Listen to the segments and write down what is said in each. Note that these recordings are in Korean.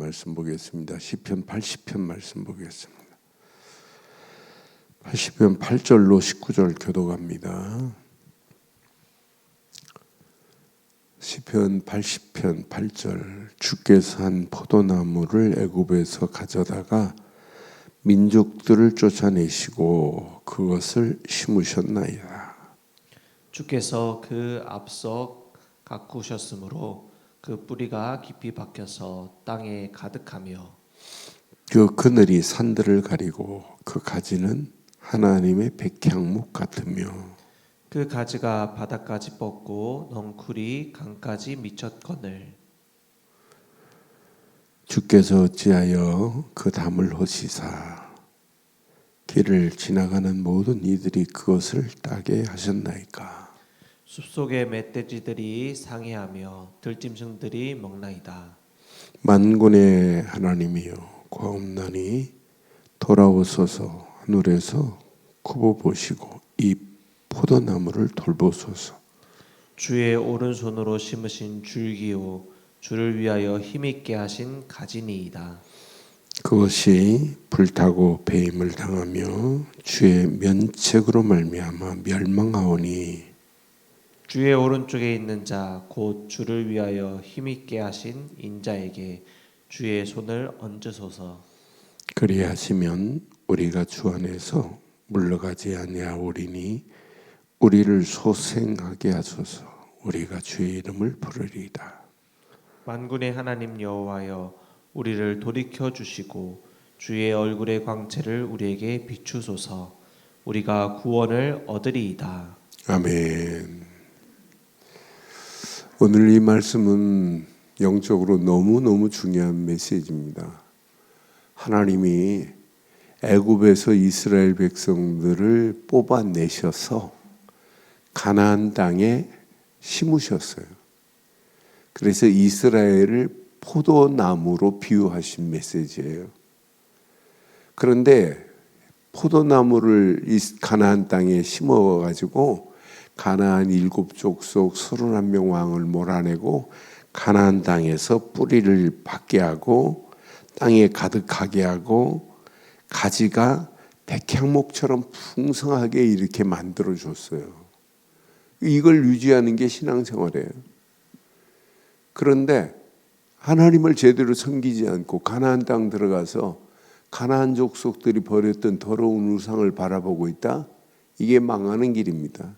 말씀 보겠습니다. 시편 80편 말씀 보겠습니다. 80편 8절로 19절 교독합니다. 시편 80편 8절 주께서 한 포도나무를 애굽에서 가져다가 민족들을 쫓아내시고 그것을 심으셨나이다. 주께서 그 앞서 가꾸셨으므로 그 뿌리가 깊이 박혀서 땅에 가득하며 그 그늘이 산들을 가리고 그 가지는 하나님의 백향목 같으며 그 가지가 바닥까지 뻗고 넝쿨이 강까지 미쳤거늘 주께서 어찌하여 그 담을 허시사 길을 지나가는 모든 이들이 그것을 따게 하셨나이까. 숲속의 멧돼지들이 상해하며 들짐승들이 먹나이다. 만군의 하나님이여 고옵나니 돌아오소서. 하늘에서 굽어보시고 이 포도나무를 돌보소서. 주의 오른손으로 심으신 줄기요 주를 위하여 힘있게 하신 가지니이다. 그것이 불타고 배임을 당하며 주의 면책으로 말미암아 멸망하오니 주의 오른쪽에 있는 자 곧 주를 위하여 힘있게 하신 인자에게 주의 손을 얹으소서. 그리하시면 우리가 주 안에서 물러가지 아니하오리니 우리를 소생하게 하소서. 우리가 주의 이름을 부르리이다. 만군의 하나님 여호와여 우리를 돌이켜 주시고 주의 얼굴의 광채를 우리에게 비추소서. 우리가 구원을 얻으리이다. 아멘. 오늘 이 말씀은 영적으로 너무너무 중요한 메시지입니다. 하나님이 애굽에서 이스라엘 백성들을 뽑아내셔서 가나안 땅에 심으셨어요. 그래서 이스라엘을 포도나무로 비유하신 메시지예요. 그런데 포도나무를 가나안 땅에 심어가지고 가나안 7족속 31명 왕을 몰아내고 가나안 땅에서 뿌리를 받게 하고 땅에 가득하게 하고 가지가 백향목처럼 풍성하게 이렇게 만들어줬어요. 이걸 유지하는 게 신앙생활이에요. 그런데 하나님을 제대로 섬기지 않고 가나안 땅 들어가서 가나안 족속들이 버렸던 더러운 우상을 바라보고 있다? 이게 망하는 길입니다.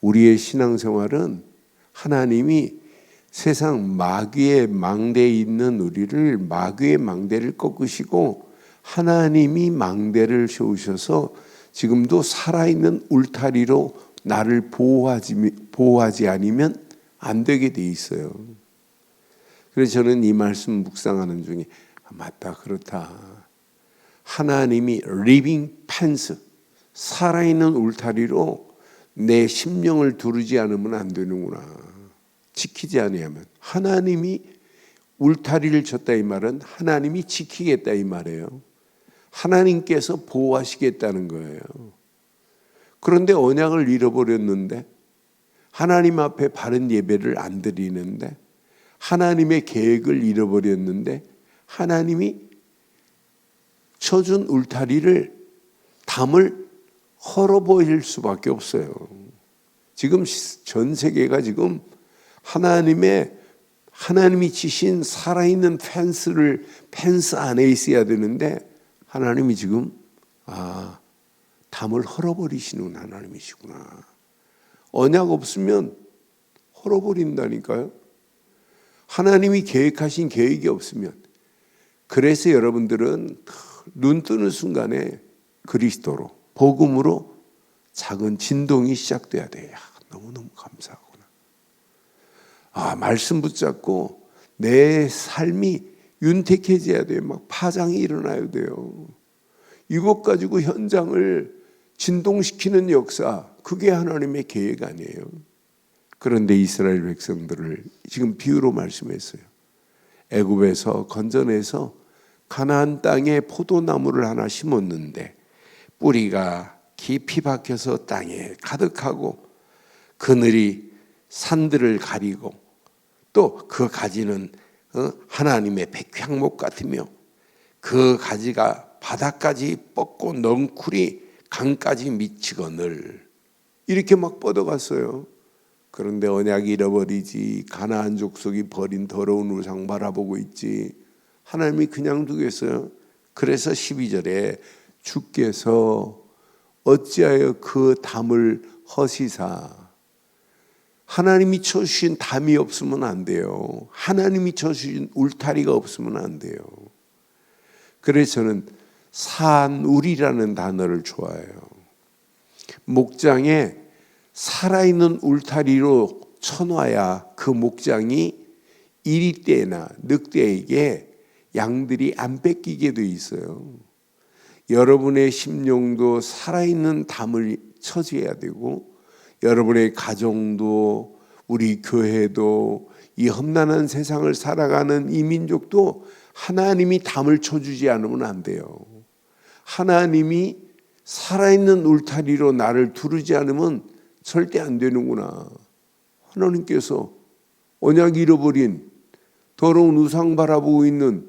우리의 신앙생활은 하나님이 세상 마귀의 망대에 있는 우리를 마귀의 망대를 꺾으시고 하나님이 망대를 세우셔서 지금도 살아있는 울타리로 나를 보호하지 않으면 안 되게 돼 있어요. 그래서 저는 이 말씀 묵상하는 중에 맞다 그렇다. 하나님이 리빙 펜스 살아있는 울타리로 내 심령을 두르지 않으면 안 되는구나. 지키지 아니하면 하나님이 울타리를 쳤다 이 말은 하나님이 지키겠다 이 말이에요. 하나님께서 보호하시겠다는 거예요. 그런데 언약을 잃어버렸는데 하나님 앞에 바른 예배를 안 드리는데 하나님의 계획을 잃어버렸는데 하나님이 쳐준 울타리를 담을 헐어버릴 수밖에 없어요. 지금 전 세계가 지금 하나님이 치신 살아있는 펜스 안에 있어야 되는데 하나님이 지금 담을 헐어버리시는 하나님이시구나. 언약 없으면 헐어버린다니까요. 하나님이 계획하신 계획이 없으면. 그래서 여러분들은 눈 뜨는 순간에 그리스도로 복음으로 작은 진동이 시작돼야 돼요. 너무너무 감사하구나. 말씀 붙잡고 내 삶이 윤택해져야 돼요. 막 파장이 일어나야 돼요. 이것 가지고 현장을 진동시키는 역사, 그게 하나님의 계획 아니에요. 그런데 이스라엘 백성들을 지금 비유로 말씀했어요. 애굽에서 건져내서 가나안 땅에 포도나무를 하나 심었는데 뿌리가 깊이 박혀서 땅에 가득하고 그늘이 산들을 가리고 또 그 가지는 하나님의 백향목 같으며 그 가지가 바다까지 뻗고 넝쿨이 강까지 미치거늘. 이렇게 막 뻗어갔어요. 그런데 언약이 잃어버리지. 가나안 족속이 버린 더러운 우상 바라보고 있지. 하나님이 그냥 두겠어요? 그래서 12절에 주께서 어찌하여 그 담을 허시사. 하나님이 쳐주신 담이 없으면 안 돼요. 하나님이 쳐주신 울타리가 없으면 안 돼요. 그래서 저는 산울이라는 단어를 좋아해요. 목장에 살아있는 울타리로 쳐놔야 그 목장이 이리떼나 늑대에게 양들이 안 뺏기게 돼 있어요. 여러분의 심령도 살아있는 담을 쳐줘야 되고, 여러분의 가정도, 우리 교회도, 이 험난한 세상을 살아가는 이 민족도 하나님이 담을 쳐주지 않으면 안 돼요. 하나님이 살아있는 울타리로 나를 두르지 않으면 절대 안 되는구나. 하나님께서 언약 잃어버린 더러운 우상 바라보고 있는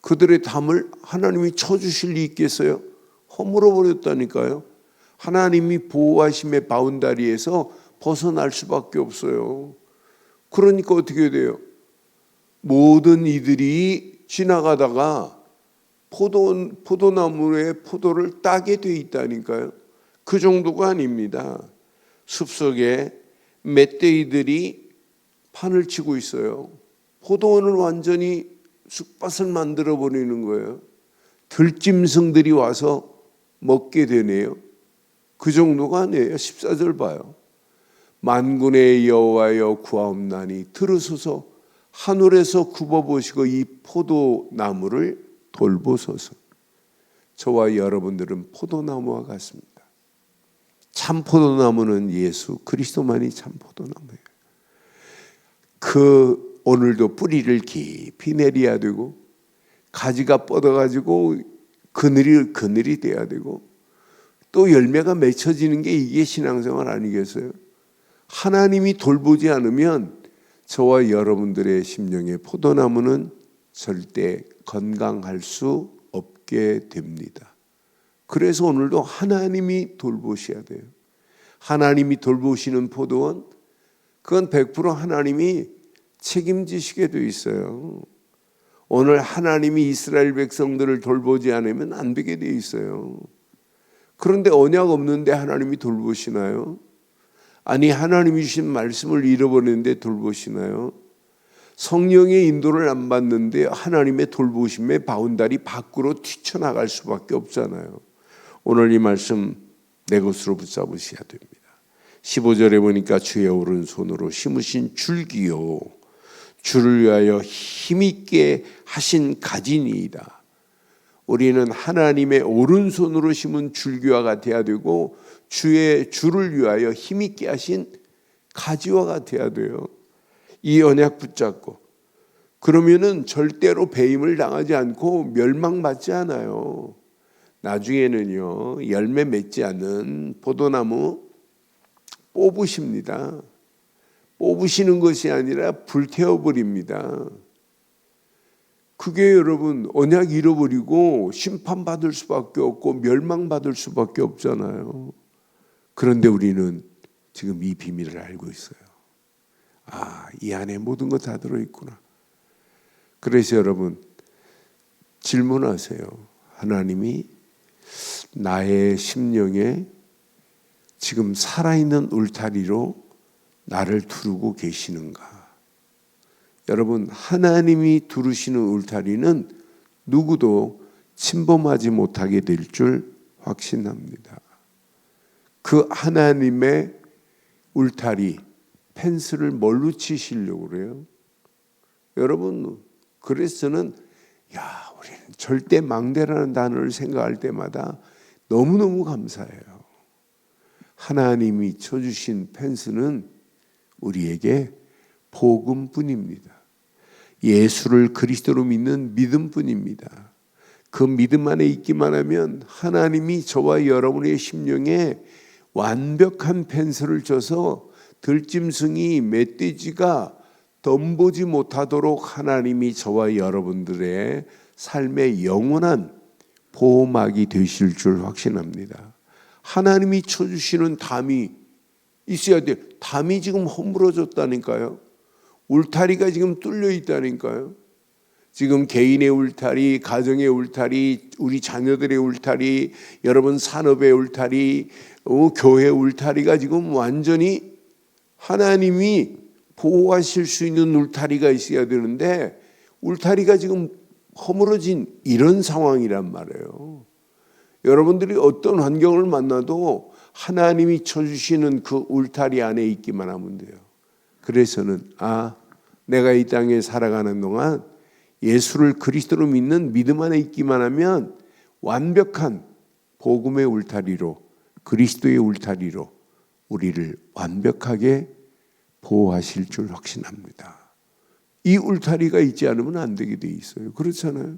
그들의 담을 하나님이 쳐주실 리 있겠어요? 허물어 버렸다니까요. 하나님이 보호하심의 바운다리에서 벗어날 수밖에 없어요. 그러니까 어떻게 돼요? 모든 이들이 지나가다가 포도나무에 포도를 따게 돼 있다니까요. 그 정도가 아닙니다. 숲속에 멧돼지들이 판을 치고 있어요. 포도원을 완전히 쑥밭을 만들어 버리는 거예요. 들짐승들이 와서 먹게 되네요. 그 정도가 아니에요. 14절 봐요. 만군의 여호와여 구하옵나니 들으소서. 하늘에서 굽어보시고 이 포도나무를 돌보소서. 저와 여러분들은 포도나무와 같습니다. 참 포도나무는 예수 그리스도만이 참 포도나무예요. 오늘도 뿌리를 깊이 내려야 되고, 가지가 뻗어가지고 그늘이 돼야 되고, 또 열매가 맺혀지는 게 이게 신앙생활 아니겠어요? 하나님이 돌보지 않으면 저와 여러분들의 심령의 포도나무는 절대 건강할 수 없게 됩니다. 그래서 오늘도 하나님이 돌보셔야 돼요. 하나님이 돌보시는 포도원, 그건 100% 하나님이 책임지시게 돼 있어요. 오늘 하나님이 이스라엘 백성들을 돌보지 않으면 안 되게 돼 있어요. 그런데 언약 없는데 하나님이 돌보시나요? 아니, 하나님이 주신 말씀을 잃어버리는데 돌보시나요? 성령의 인도를 안 받는데 하나님의 돌보심의 바운다리 밖으로 뛰쳐나갈 수밖에 없잖아요. 오늘 이 말씀 내 것으로 붙잡으셔야 됩니다. 15절에 보니까 주의 오른손으로 심으신 줄기요 주를 위하여 힘있게 하신 가지니이다. 우리는 하나님의 오른손으로 심은 줄기와 같아야 되고, 주의 주를 위하여 힘있게 하신 가지와 같아야 돼요. 이 언약 붙잡고 그러면은 절대로 배임을 당하지 않고 멸망받지 않아요. 나중에는요, 열매 맺지 않는 포도나무 뽑으십니다. 뽑으시는 것이 아니라 불태워버립니다. 그게 여러분 언약 잃어버리고 심판받을 수밖에 없고 멸망받을 수밖에 없잖아요. 그런데 우리는 지금 이 비밀을 알고 있어요. 이 안에 모든 거 다 들어있구나. 그래서 여러분 질문하세요. 하나님이 나의 심령에 지금 살아있는 울타리로 나를 두르고 계시는가? 여러분, 하나님이 두르시는 울타리는 누구도 침범하지 못하게 될 줄 확신합니다. 그 하나님의 울타리, 펜스를 뭘로 치시려고 그래요? 여러분, 그래서 저는 우리는 절대 망대라는 단어를 생각할 때마다 너무너무 감사해요. 하나님이 쳐주신 펜스는 우리에게 복음뿐입니다. 예수를 그리스도로 믿는 믿음뿐입니다. 그 믿음 안에 있기만 하면 하나님이 저와 여러분의 심령에 완벽한 펜스를 쳐서 들짐승이 멧돼지가 덤보지 못하도록 하나님이 저와 여러분들의 삶의 영원한 보호막이 되실 줄 확신합니다. 하나님이 쳐주시는 담이 있어야 돼요. 담이 지금 허물어졌다니까요. 울타리가 지금 뚫려 있다니까요. 지금 개인의 울타리, 가정의 울타리, 우리 자녀들의 울타리, 여러분 산업의 울타리, 교회 울타리가 지금 완전히 하나님이 보호하실 수 있는 울타리가 있어야 되는데 울타리가 지금 허물어진 이런 상황이란 말이에요. 여러분들이 어떤 환경을 만나도 하나님이 쳐주시는 그 울타리 안에 있기만 하면 돼요. 그래서는 내가 이 땅에 살아가는 동안 예수를 그리스도로 믿는 믿음 안에 있기만 하면 완벽한 복음의 울타리로, 그리스도의 울타리로 우리를 완벽하게 보호하실 줄 확신합니다. 이 울타리가 있지 않으면 안 되게 돼 있어요. 그렇잖아요.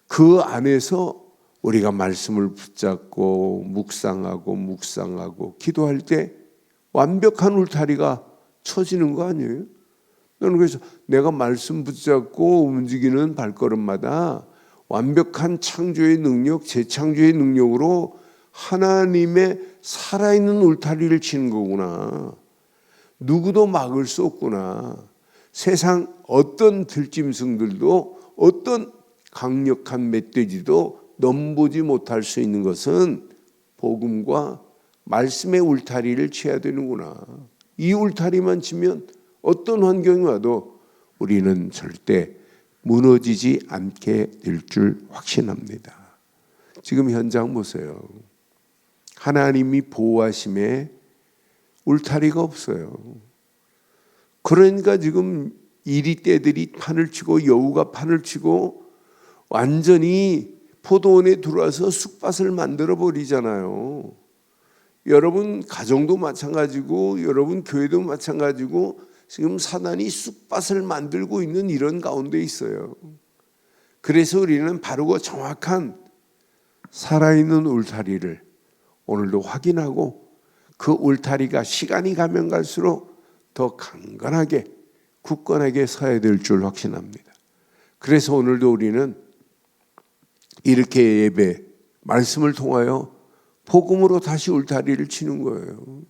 그 안에서 우리가 말씀을 붙잡고 묵상하고 기도할 때 완벽한 울타리가 쳐지는 거 아니에요? 저는 그래서 내가 말씀 붙잡고 움직이는 발걸음마다 완벽한 창조의 능력, 재창조의 능력으로 하나님의 살아있는 울타리를 치는 거구나. 누구도 막을 수 없구나. 세상 어떤 들짐승들도 어떤 강력한 멧돼지도 넘보지 못할 수 있는 것은 복음과 말씀의 울타리를 쳐야 되는구나. 이 울타리만 치면 어떤 환경이 와도 우리는 절대 무너지지 않게 될 줄 확신합니다. 지금 현장 보세요. 하나님이 보호하심에 울타리가 없어요. 그러니까 지금 이리떼들이 판을 치고 여우가 판을 치고 완전히 포도원에 들어와서 쑥밭을 만들어 버리잖아요. 여러분 가정도 마찬가지고 여러분 교회도 마찬가지고 지금 사단이 쑥밭을 만들고 있는 이런 가운데 있어요. 그래서 우리는 바르고 정확한 살아있는 울타리를 오늘도 확인하고 그 울타리가 시간이 가면 갈수록 더 강건하게 굳건하게 서야 될 줄 확신합니다. 그래서 오늘도 우리는 이렇게 예배 말씀을 통하여 복음으로 다시 울타리를 치는 거예요.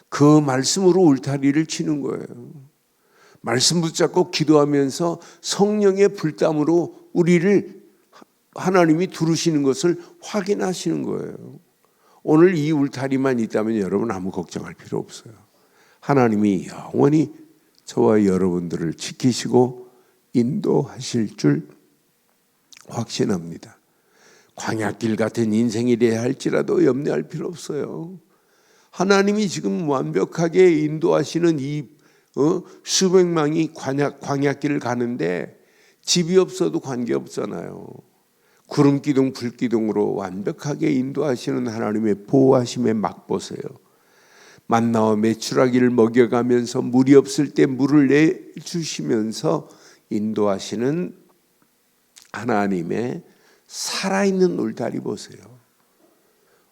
그 말씀으로 울타리를 치는 거예요. 말씀 붙잡고 기도하면서 성령의 불담으로 우리를 하나님이 두르시는 것을 확인하시는 거예요. 오늘 이 울타리만 있다면 여러분 아무 걱정할 필요 없어요. 하나님이 영원히 저와 여러분들을 지키시고 인도하실 줄 확신합니다. 광야길 같은 인생이라 할지라도 염려할 필요 없어요. 하나님이 지금 완벽하게 인도하시는 이 수백만이 광야길을 가는데 집이 없어도 관계없잖아요. 구름기둥 불기둥으로 완벽하게 인도하시는 하나님의 보호하심에 맛보세요. 만나와 메추라기를 먹여가면서 물이 없을 때 물을 내주시면서 인도하시는 하나님의 살아있는 울타리 보세요.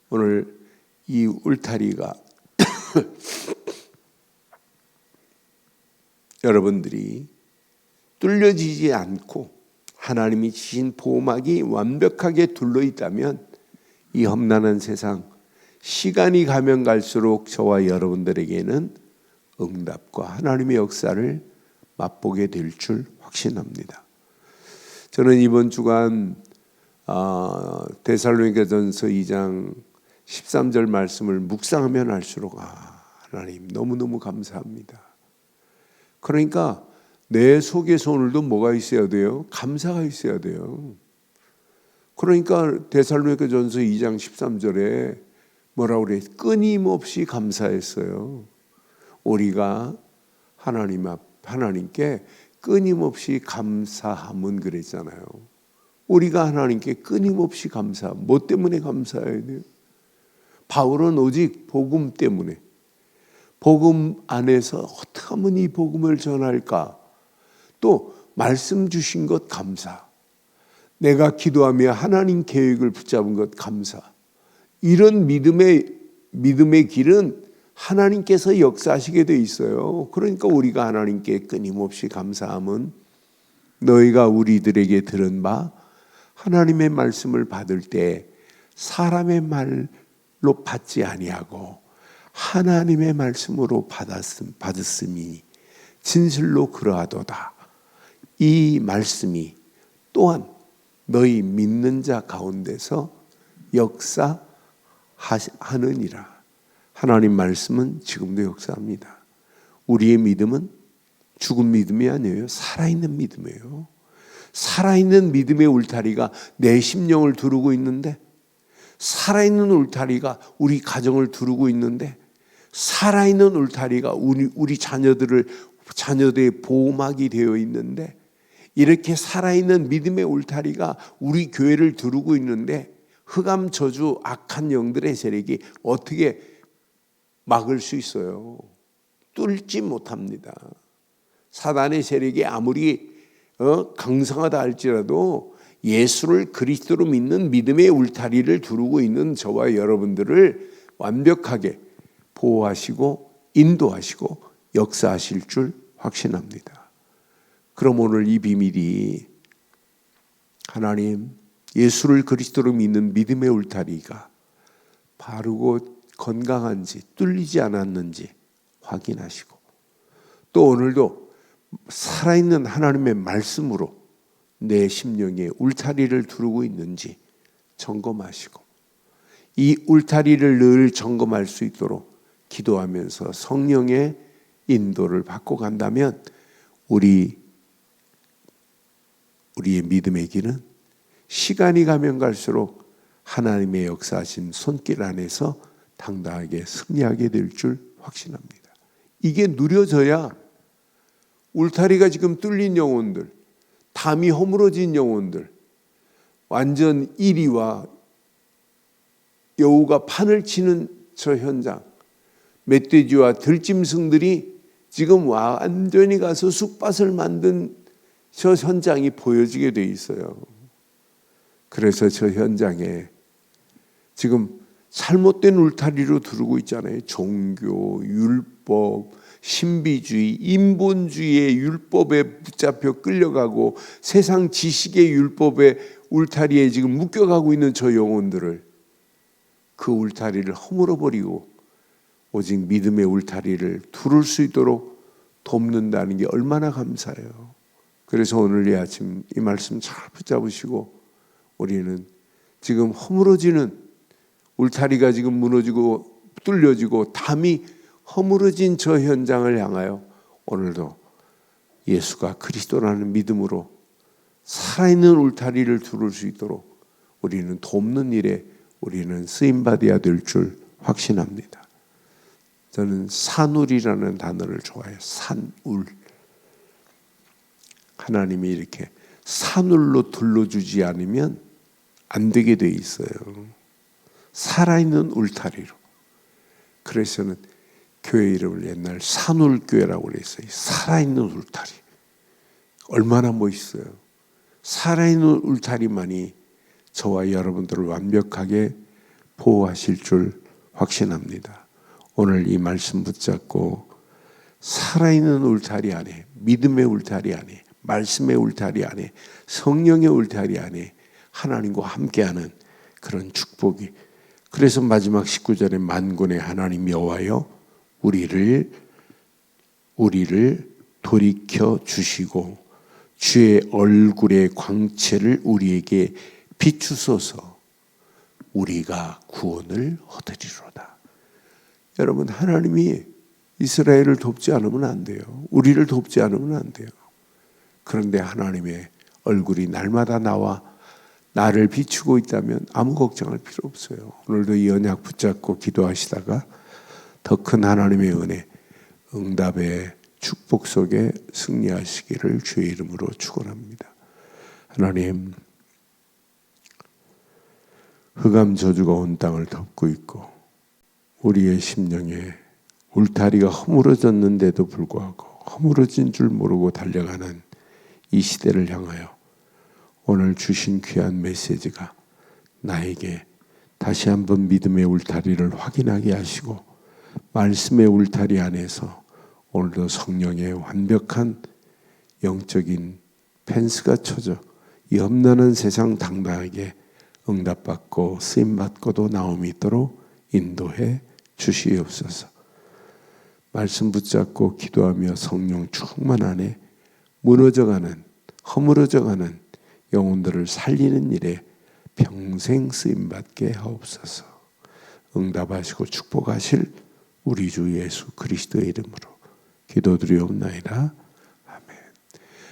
오늘 이 울타리가 여러분들이 뚫려지지 않고 하나님이 주신 보호막이 완벽하게 둘러있다면 이 험난한 세상 시간이 가면 갈수록 저와 여러분들에게는 응답과 하나님의 역사를 맛보게 될 줄 확신합니다. 저는 이번 주간 데살로니가전서 2장 13절 말씀을 묵상하면 할수록 하나님 너무너무 감사합니다. 그러니까 내 속에서 오늘도 뭐가 있어야 돼요? 감사가 있어야 돼요. 그러니까 데살로니가전서 2장 13절에 뭐라고 그래요? 끊임없이 감사했어요. 우리가 하나님께 끊임없이 감사함은 그랬잖아요. 우리가 하나님께 끊임없이 뭐 때문에 감사해야 돼요? 바울은 오직 복음 때문에, 복음 안에서 어떻게 하면 이 복음을 전할까? 또 말씀 주신 것 감사, 내가 기도하며 하나님 계획을 붙잡은 것 감사. 이런 믿음의 길은 하나님께서 역사하시게 돼 있어요. 그러니까 우리가 하나님께 끊임없이 감사함은 너희가 우리들에게 들은 바 하나님의 말씀을 받을 때 사람의 말로 받지 아니하고 하나님의 말씀으로 받았음이 진실로 그러하도다. 이 말씀이 또한 너희 믿는 자 가운데서 역사하느니라. 하나님 말씀은 지금도 역사합니다. 우리의 믿음은 죽은 믿음이 아니에요. 살아있는 믿음이에요. 살아있는 믿음의 울타리가 내 심령을 두르고 있는데, 살아있는 울타리가 우리 가정을 두르고 있는데, 살아있는 울타리가 우리 자녀들의 보호막이 되어 있는데, 이렇게 살아있는 믿음의 울타리가 우리 교회를 두르고 있는데 흑암 저주 악한 영들의 세력이 어떻게 막을 수 있어요? 뚫지 못합니다. 사단의 세력이 아무리 강성하다 할지라도 예수를 그리스도로 믿는 믿음의 울타리를 두르고 있는 저와 여러분들을 완벽하게 보호하시고 인도하시고 역사하실 줄 확신합니다. 그럼 오늘 이 비밀이 하나님 예수를 그리스도로 믿는 믿음의 울타리가 바르고 건강한지 뚫리지 않았는지 확인하시고, 또 오늘도 살아있는 하나님의 말씀으로 내 심령에 울타리를 두르고 있는지 점검하시고, 이 울타리를 늘 점검할 수 있도록 기도하면서 성령의 인도를 받고 간다면 우리의 믿음의 길은 시간이 가면 갈수록 하나님의 역사하신 손길 안에서 당당하게 승리하게 될 줄 확신합니다. 이게 누려져야 울타리가 지금 뚫린 영혼들, 담이 허물어진 영혼들, 완전 이리와 여우가 판을 치는 저 현장, 멧돼지와 들짐승들이 지금 완전히 가서 쑥밭을 만든 저 현장이 보여지게 돼 있어요. 그래서 저 현장에 지금 잘못된 울타리로 두르고 있잖아요. 종교, 율법, 신비주의, 인본주의의 율법에 붙잡혀 끌려가고 세상 지식의 율법의 울타리에 지금 묶여가고 있는 저 영혼들을, 그 울타리를 허물어버리고 오직 믿음의 울타리를 두를 수 있도록 돕는다는 게 얼마나 감사해요. 그래서 오늘 이 아침 이 말씀 잘 붙잡으시고, 우리는 지금 허물어지는 울타리가 지금 무너지고 뚫려지고 담이 허물어진 저 현장을 향하여 오늘도 예수가 그리스도라는 믿음으로 살아있는 울타리를 두를 수 있도록 우리는 돕는 일에 우리는 쓰임받아야 될 줄 확신합니다. 저는 산울이라는 단어를 좋아해요. 산울. 하나님이 이렇게 산울로 둘러주지 않으면 안 되게 돼 있어요. 살아있는 울타리로. 그래서 저는 교회 이름을 옛날 산울교회라고 그랬어요. 살아있는 울타리. 얼마나 멋있어요. 살아있는 울타리만이 저와 여러분들을 완벽하게 보호하실 줄 확신합니다. 오늘 이 말씀 붙잡고 살아있는 울타리 안에, 믿음의 울타리 안에, 말씀의 울타리 안에, 성령의 울타리 안에 하나님과 함께하는 그런 축복이, 그래서 마지막 19절에 만군의 하나님 여호와여 우리를 돌이켜 주시고 주의 얼굴의 광채를 우리에게 비추소서. 우리가 구원을 얻으리로다. 여러분, 하나님이 이스라엘을 돕지 않으면 안 돼요. 우리를 돕지 않으면 안 돼요. 그런데 하나님의 얼굴이 날마다 나와 나를 비추고 있다면 아무 걱정할 필요 없어요. 오늘도 이 언약 붙잡고 기도하시다가 더 큰 하나님의 은혜, 응답의 축복 속에 승리하시기를 주의 이름으로 축원합니다. 하나님, 흑암 저주가 온 땅을 덮고 있고 우리의 심령에 울타리가 허물어졌는데도 불구하고 허물어진 줄 모르고 달려가는 이 시대를 향하여 오늘 주신 귀한 메시지가 나에게 다시 한번 믿음의 울타리를 확인하게 하시고 말씀의 울타리 안에서 오늘도 성령의 완벽한 영적인 펜스가 쳐져 이 험난한 세상 당당하게 응답받고 쓰임받고도 나옴이 있도록 인도해 주시옵소서. 말씀 붙잡고 기도하며 성령 충만 안에 무너져가는 허물어져가는 영혼들을 살리는 일에 평생 쓰임받게 하옵소서. 응답하시고 축복하실 우리 주 예수 그리스도의 이름으로 기도드리옵나이다.